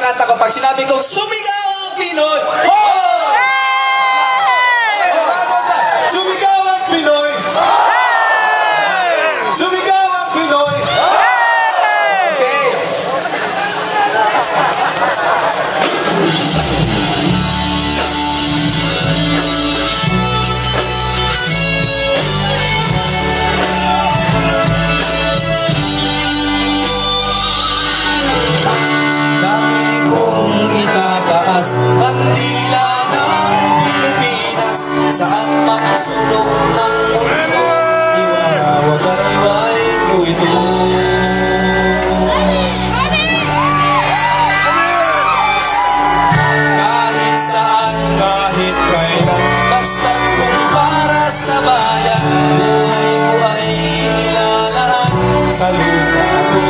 kinakanta ko pag sinabi kong sumigaw ang Pinoy. Sumigaw ang Pinoy. Sumigaw ang Pinoy. Okay. Ang dila ng Pilipinas, saan man sulok ng mundo, iwawabayway ko ito. Kahit saan, kahit kailan, basta't kung para sa bayan, buhay ko ay ilalaan sa lupa ko.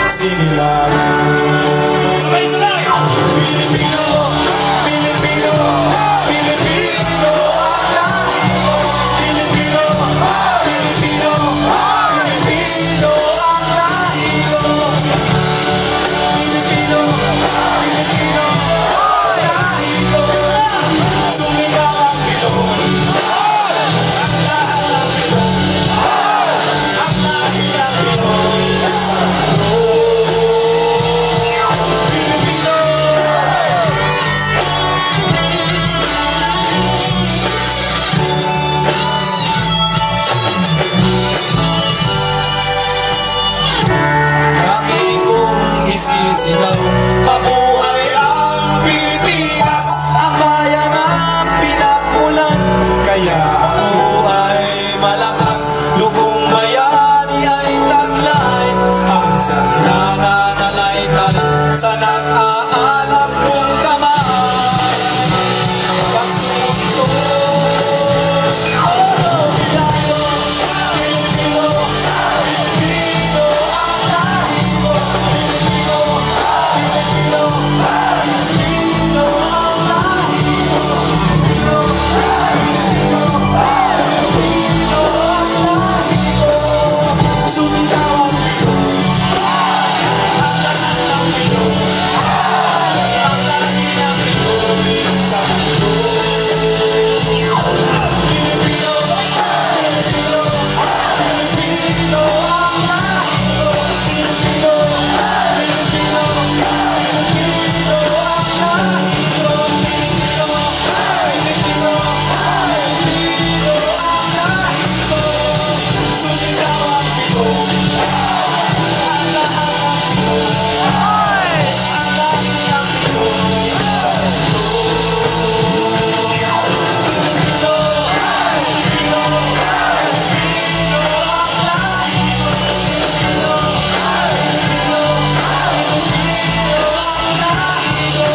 Sinilang Pilipino, Pilipino, Pilipino ang lahi ko. Pilipino, Pilipino, Pilipino ang lahi ko. Pilipino, Pilipino ang lahi ko. Sumigaw ang Pinoy. Ang lahat ng Pinoy. Ang lahi ng Pinoy. Sa mundo. Isisigaw, mabuhay ang Pilipinas, ang bayan ng pinagmulan. Kaya ako ay malakas, lubong bayani ay taglay, ang siyang nananalaytay sa nag-aalap kong kamay. Pagsundo, Pilipino, Pilipino, Pilipino ang lahi ko. Pilipino, Pilipino ang lahi ko. Pilipino, Pilipino, Pilipino ang lahi ko. Sumigaw ang Pinoy, ang lahat ng Pinoy, ang lahi ng Pinoy sa mundo. Pilipino, Pilipino, Pilipino ang lahi ko. Pilipino, Pilipino, Pilipino ang lahi ko. Pilipino, Pilipino, Pilipino ang lahi ko. Sumigaw ang Pinoy, ang lahat ng Pinoy, ang lahi ng Pinoy sa mundo. Pilipino, Pilipino, Pilipino ang lahi ko. Pilipino, Pilipino, Pilipino ang lahi ko.